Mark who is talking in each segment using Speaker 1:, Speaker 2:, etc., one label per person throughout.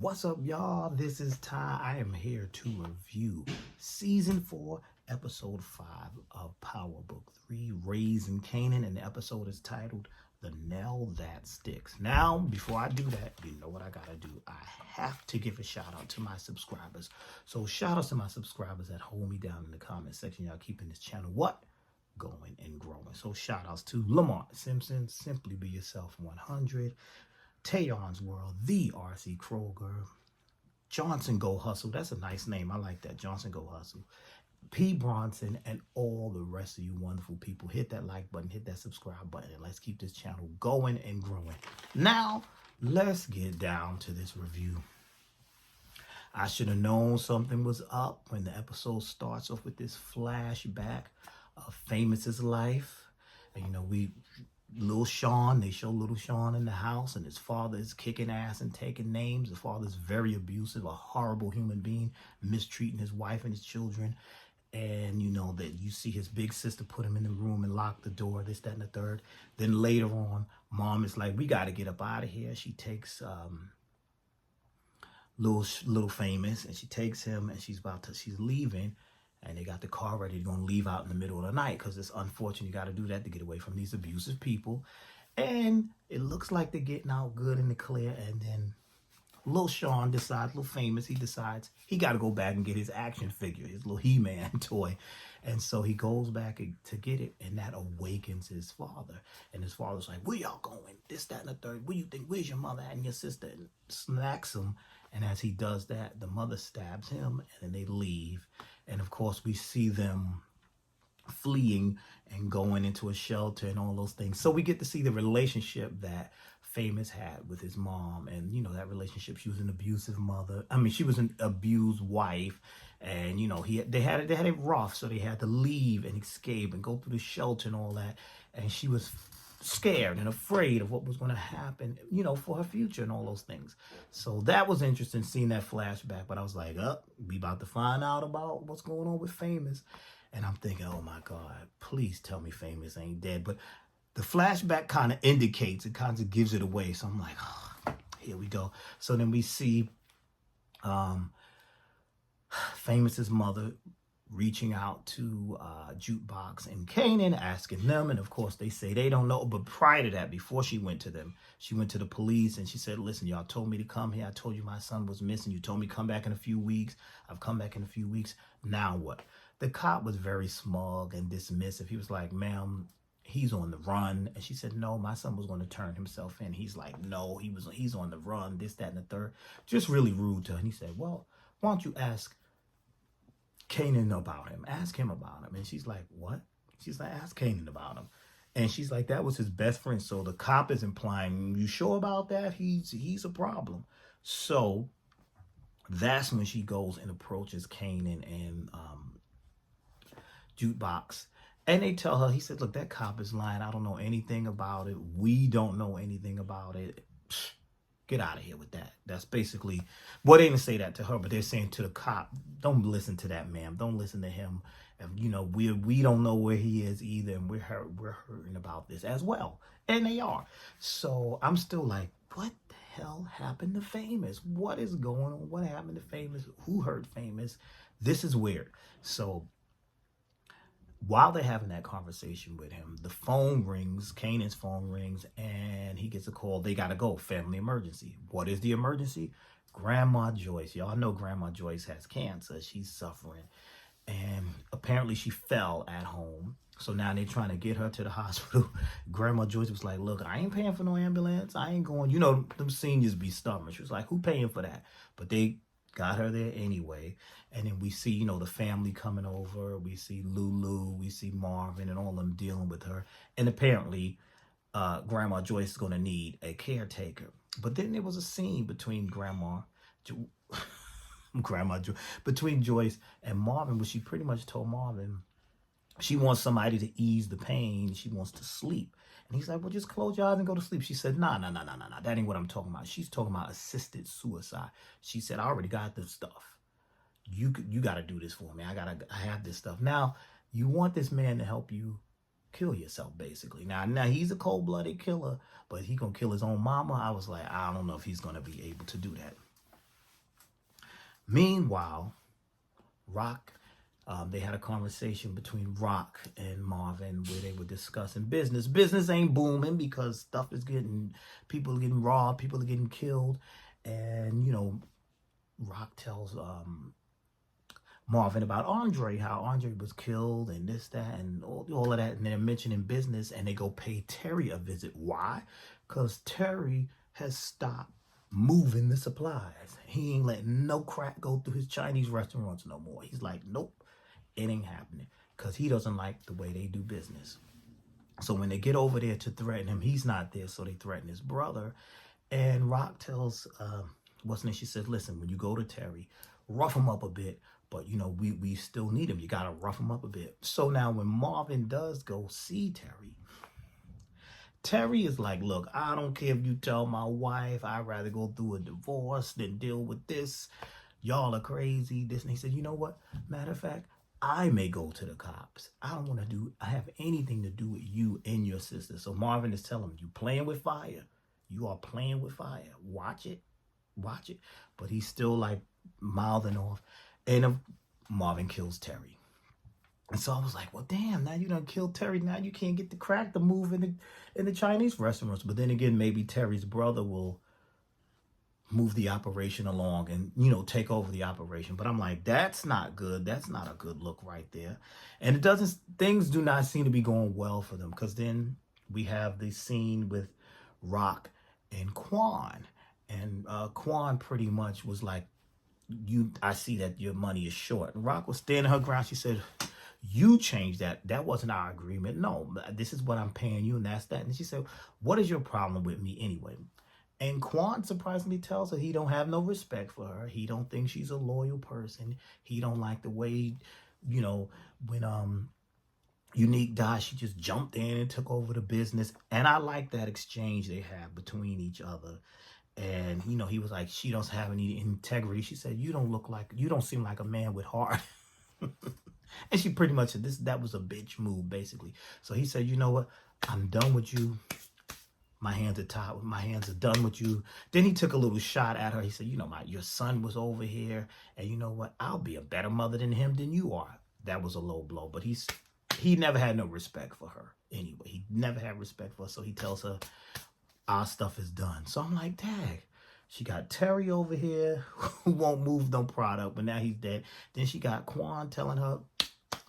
Speaker 1: What's up, y'all? This is Ty. I am here to review Season 4, Episode 5 of Power Book 3, Raising Kanan, and the episode is titled The Nail That Sticks. Now, before I do that, you know what I gotta do. I have to give a shout out to my subscribers. So shout outs to my subscribers that hold me down in the comment section. Y'all keeping this channel going and growing. So shout outs to Lamar Simpson, Simply Be Yourself 100, Tayon's World, the RC Kroger, Johnson Go Hustle. That's a nice name. I like that. Johnson Go Hustle. P. Bronson, and all the rest of you wonderful people. Hit that like button, hit that subscribe button, and let's keep this channel going and growing. Now, let's get down to this review. I should have known something was up when the episode starts off with this flashback of Famous's life. And, you know, Little Sean, they show Little Sean in the house, and his father is kicking ass and taking names. The father's very abusive, a horrible human being, mistreating his wife and his children. And you know that you see his big sister put him in the room and lock the door, this, that, and the third. Then later on, mom is like, we got to get up out of here. She takes little Famous, and she takes him, and she's leaving. And they got the car ready. They're going to leave out in the middle of the night because it's unfortunate. You got to do that to get away from these abusive people. And it looks like they're getting out good in the clear. And then Lil Sean decides, Lil Famous, he decides he got to go back and get his action figure, his little He-Man toy. And so he goes back to get it, and that awakens his father. And his father's like, where y'all going? This, that, and the third. What do you think? Where's your mother and your sister? And smacks him. And as he does that, the mother stabs him, and then they leave. And of course, we see them fleeing and going into a shelter and all those things. So we get to see the relationship that Famous had with his mom. And, you know, that relationship, she was an abusive mother. I mean, she was an abused wife. And, you know, they had it rough. So they had to leave and escape and go through the shelter and all that. And she was scared and afraid of what was going to happen, you know, for her future and all those things. So that was interesting, seeing that flashback. But I was like, we about to find out about what's going on with Famous. And I'm thinking, oh my God, please tell me Famous ain't dead. But the flashback kind of indicates, it kind of gives it away. So I'm like, here we go. So then we see Famous's mother reaching out to Jukebox and Kanan, asking them, and of course they say they don't know. But prior to that, before she went to them, she went to the police and she said, listen, y'all told me to come here. I told you my son was missing. You told me come back in a few weeks. I've come back in a few weeks. Now what? The cop was very smug and dismissive. He was like, ma'am, he's on the run. And she said, no, my son was going to turn himself in. He's like, no, he's on the run, this, that, and the third. Just really rude to her. And he said, well, why don't you ask Kanan about him? Ask him about him. And she's like, what? She's like, ask Kanan about him. And she's like, that was his best friend. So the cop is implying, you sure about that? He's a problem. So that's when she goes and approaches Kanan and Jukebox. And they tell her, he said, look, that cop is lying. I don't know anything about it. We don't know anything about it. Get out of here with that. That's basically, well, they didn't say that to her, but they're saying to the cop, don't listen to that man. Don't listen to him. And, you know, we don't know where he is either, and we're hurting about this as well. And they are. So I'm still like, what the hell happened to Famous? What is going on? What happened to Famous? Who hurt Famous? This is weird. So while they're having that conversation with him, the phone rings, Kanan's phone rings, and he gets a call. They got to go. Family emergency. What is the emergency? Grandma Joyce. Y'all know Grandma Joyce has cancer. She's suffering. And apparently she fell at home. So now they're trying to get her to the hospital. Grandma Joyce was like, look, I ain't paying for no ambulance. I ain't going. You know, them seniors be stubborn. She was like, who paying for that? But they got her there anyway. And then we see, you know, the family coming over. We see Lulu. We see Marvin and all of them dealing with her. And apparently, Grandma Joyce is going to need a caretaker. But then there was a scene between between Joyce and Marvin, where she pretty much told Marvin she wants somebody to ease the pain. She wants to sleep. And he's like, well, just close your eyes and go to sleep. She said, nah. That ain't what I'm talking about. She's talking about assisted suicide. She said, I already got this stuff. You got to do this for me. I have this stuff. Now, you want this man to help you kill yourself, basically. Now he's a cold-blooded killer, but he going to kill his own mama. I was like, I don't know if he's going to be able to do that. Meanwhile, Rock, they had a conversation between Rock and Marvin where they were discussing business. Business ain't booming because people are getting robbed, people are getting killed. And, Rock tells Marvin about Andre, how Andre was killed and this, that, and all of that. And they're mentioning business and they go pay Terry a visit. Why? Because Terry has stopped moving the supplies. He ain't letting no crack go through his Chinese restaurants no more. He's like, nope, it ain't happening because he doesn't like the way they do business. So when they get over there to threaten him, he's not there. So they threaten his brother. And Rock tells, what's her name? She said, listen, when you go to Terry, rough him up a bit. But, we still need him. You got to rough him up a bit. So now when Marvin does go see Terry, Terry is like, look, I don't care if you tell my wife, I'd rather go through a divorce than deal with this. Y'all are crazy. This. And he said, you know what? Matter of fact, I may go to the cops. I don't want to have anything to do with you and your sister. So Marvin is telling him, you playing with fire. You are playing with fire. Watch it. Watch it. But he's still like mouthing off. And Marvin kills Terry. And so I was like, well, damn, now you done killed Terry. Now you can't get the crack to move in the Chinese restaurants. But then again, maybe Terry's brother will move the operation along and, take over the operation. But I'm like, that's not good. That's not a good look right there. And things do not seem to be going well for them. Because then we have the scene with Rock and Quan. And Quan pretty much was like, I see that your money is short. And Rock was standing her ground. She said, you changed that. That wasn't our agreement. No, this is what I'm paying you, and that's that. And she said, what is your problem with me anyway? And Quan surprisingly tells her he don't have no respect for her. He don't think she's a loyal person. He don't like the way, when Unique died, she just jumped in and took over the business. And I like that exchange they have between each other. And, he was like, she doesn't have any integrity. She said, you don't seem like a man with heart. And she pretty much said that was a bitch move, basically. So he said, you know what? I'm done with you. My hands are tied. My hands are done with you. Then he took a little shot at her. He said, your son was over here. And you know what? I'll be a better mother than him than you are. That was a low blow. But he never had no respect for her. Anyway, he never had respect for her. So he tells her, our stuff is done. So I'm like, dang, she got Terry over here who won't move no product, but now he's dead. Then she got Quan telling her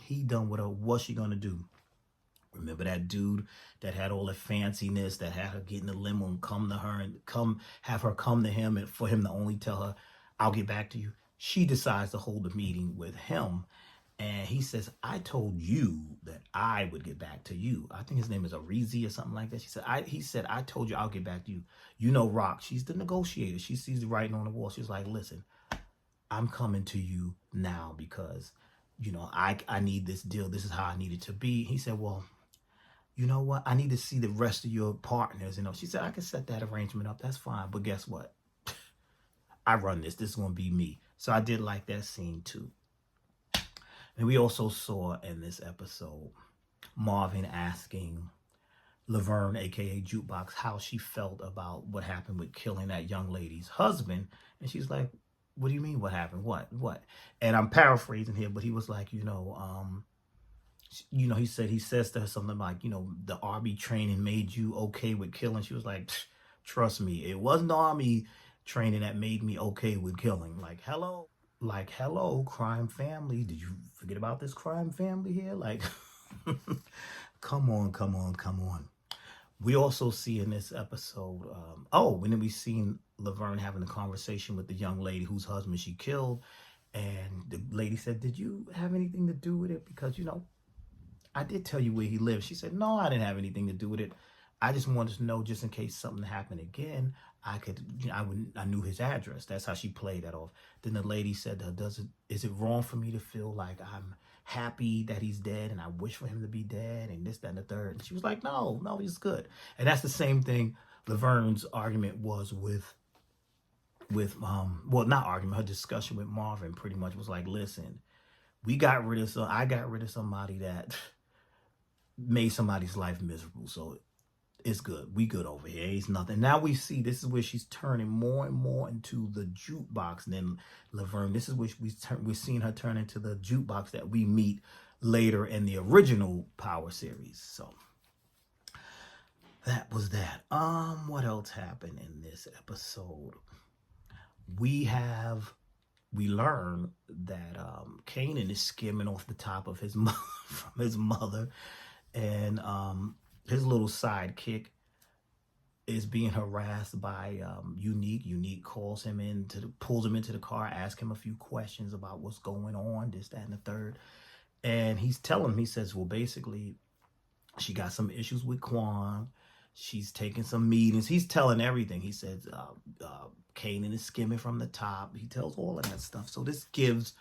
Speaker 1: he done with her. What's she gonna do? Remember that dude that had all the fanciness, that had her get in the limo and come to her and have her come to him, and for him to only tell her, I'll get back to you. She decides to hold a meeting with him. And he says, I told you that I would get back to you. I think his name is Arizi or something like that. He said, I told you I'll get back to you. Rock, she's the negotiator. She sees the writing on the wall. She's like, listen, I'm coming to you now because, I need this deal. This is how I need it to be. He said, well, you know what? I need to see the rest of your partners. She said, I can set that arrangement up. That's fine. But guess what? I run this. This is going to be me. So I did like that scene too. And we also saw in this episode Marvin asking Laverne, a.k.a. Jukebox, how she felt about what happened with killing that young lady's husband. And she's like, what do you mean what happened? What? And I'm paraphrasing here, but he was like, he says to her something like, the Army training made you okay with killing. She was like, trust me, it wasn't the Army training that made me okay with killing. Like, hello, crime family. Did you forget about this crime family here? Like, come on. We also see in this episode, when we seen Laverne having a conversation with the young lady whose husband she killed. And the lady said, did you have anything to do with it? Because, I did tell you where he lives. She said, no, I didn't have anything to do with it. I just wanted to know, just in case something happened again, I knew his address. That's how she played that off. Then the lady said, is it wrong for me to feel like I'm happy that he's dead and I wish for him to be dead and this, that, and the third? And she was like, no, he's good. And that's the same thing Laverne's argument was her discussion with Marvin pretty much was like, listen, I got rid of somebody that made somebody's life miserable. So it's good. We good over here. It's nothing. Now we see this is where she's turning more and more into the jukebox. And then Laverne, this is where we're seeing her turn into the jukebox that we meet later in the original Power series. So that was that. What else happened in this episode? We learn that Kanan is skimming off the top of his from his mother, and his little sidekick is being harassed by Unique. Unique pulls him into the car, asks him a few questions about what's going on, this, that, and the third. And he says, well, basically, she got some issues with Quan. She's taking some meetings. He's telling everything. He says, Kanan is skimming from the top. He tells all of that stuff. So this gives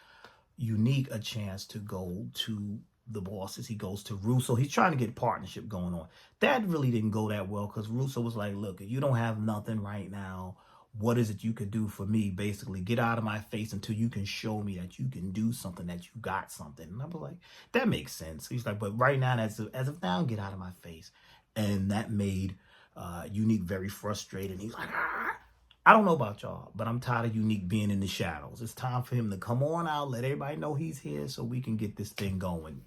Speaker 1: Unique a chance to go to the bosses. He goes to Russo. He's trying to get partnership going on. That really didn't go that well because Russo was like, look, if you don't have nothing right now, what is it you could do for me? Basically, get out of my face until you can show me that you can do something, that you got something. And I was like, that makes sense. He's like, but right now, as of now, get out of my face. And that made Unique very frustrated. He's like, I don't know about y'all, but I'm tired of Unique being in the shadows. It's time for him to come on out, let everybody know he's here so we can get this thing going.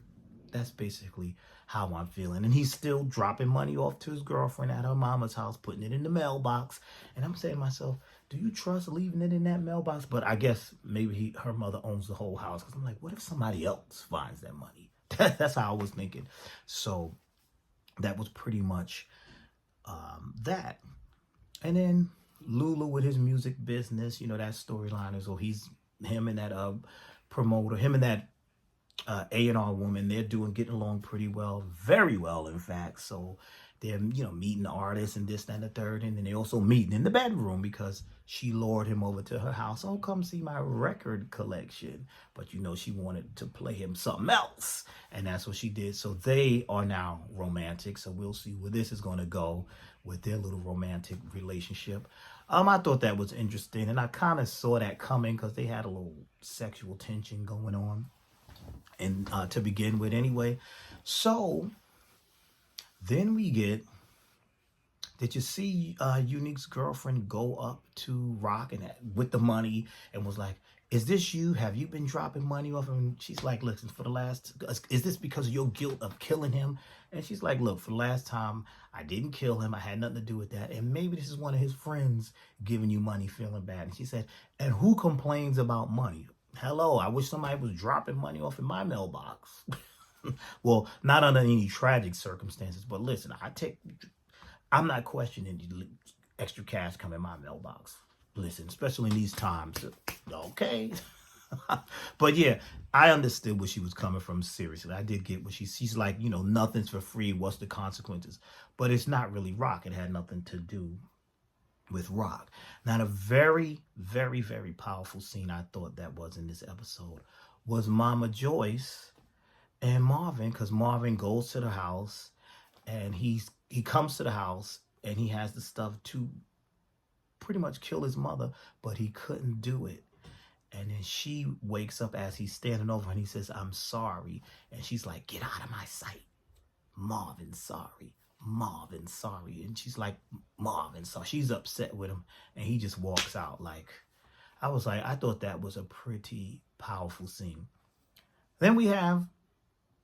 Speaker 1: That's basically how I'm feeling. And he's still dropping money off to his girlfriend at her mama's house, putting it in the mailbox. And I'm saying to myself, do you trust leaving it in that mailbox? But I guess maybe her mother owns the whole house. Because I'm like, what if somebody else finds that money? That's how I was thinking. So that was pretty much that. And then Lulu with his music business, that storyline is, him and that promoter, him and that A&R woman, they're getting along pretty well, very well, in fact. So they're, meeting artists and this, that, and the third. And then they also meeting in the bedroom because she lured him over to her house. Oh, come see my record collection. But, she wanted to play him something else. And that's what she did. So they are now romantic. So we'll see where this is going to go with their little romantic relationship. I thought that was interesting. And I kind of saw that coming because they had a little sexual tension going on. And to begin with anyway. So then we get, did you see Unique's girlfriend go up to Rock and with the money and was like, is this you? Have you been dropping money off? And she's like, listen, is this because of your guilt of killing him? And she's like, look, for the last time, I didn't kill him. I had nothing to do with that. And maybe this is one of his friends giving you money, feeling bad. And she said, and who complains about money? Hello, I wish somebody was dropping money off in my mailbox. Well, not under any tragic circumstances, but listen, I'm not questioning the extra cash coming in my mailbox. Listen, especially in these times. Okay. But yeah, I understood where she was coming from, seriously. I did get what she's like, nothing's for free. What's the consequences? But it's not really Rock. It had nothing to do with Rock. Now, a very, very, very powerful scene I thought that was in this episode was Mama Joyce and Marvin, because Marvin goes to the house and he comes to the house and he has the stuff to pretty much kill his mother, but he couldn't do it. And then she wakes up as he's standing over and he says, I'm sorry. And she's like, get out of my sight. Marvin, sorry. Marvin, sorry. And she's like, Marvin, sorry. She's upset with him. And he just walks out. I thought that was a pretty powerful scene. Then we have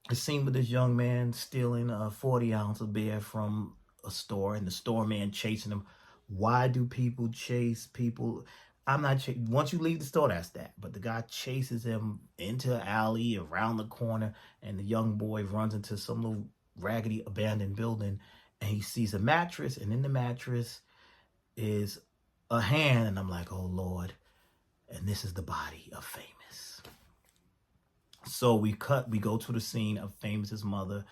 Speaker 1: a scene with this young man stealing a 40-ounce of beer from a store and the store man chasing him. Why do people chase people? Once you leave the store, that's that. But the guy chases him into an alley around the corner, and the young boy runs into some little raggedy abandoned building, and he sees a mattress, and in the mattress is a hand, and I'm like, oh Lord. And this is the body of Famous. So we go to the scene of Famous's mother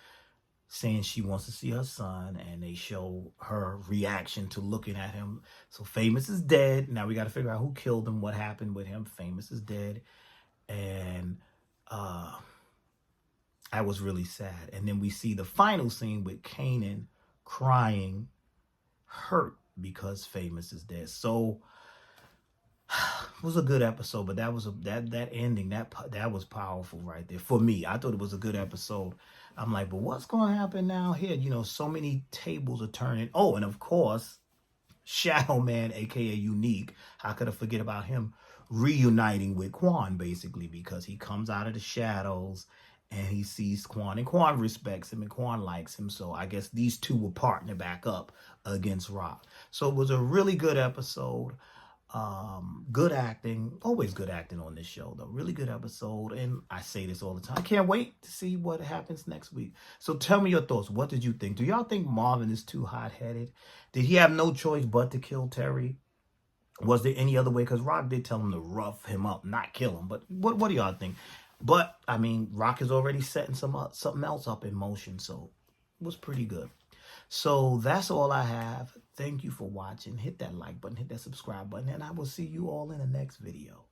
Speaker 1: saying she wants to see her son, and they show her reaction to looking at him. So Famous is dead. Now we got to figure out who killed him, what happened with him. Famous is dead. And I was really sad. And then we see the final scene with Kanan crying, hurt because Famous is dead. So It was a good episode, but that was that ending, that was powerful right there for me. I thought it was a good episode. I'm like, but what's going to happen now here? You know, so many tables are turning. Oh, and of course, Shadow Man, aka Unique. How could I forget about him reuniting with Quan, basically, because he comes out of the shadows and he sees Quan, and Quan respects him and Quan likes him. So I guess these two will partner back up against Rock. So it was a really good episode. Good acting, always good acting on this show, though. Really good episode, and I say this all the time. I can't wait to see what happens next week. So tell me your thoughts. What did you think? Do y'all think Marvin is too hot-headed? Did he have no choice but to kill Terry? Was there any other way? Because Rock did tell him to rough him up, not kill him. But what do y'all think? But I mean, Rock is already setting something else up in motion, so it was pretty good. So that's all I have. Thank you for watching. Hit that like button, hit that subscribe button, and I will see you all in the next video.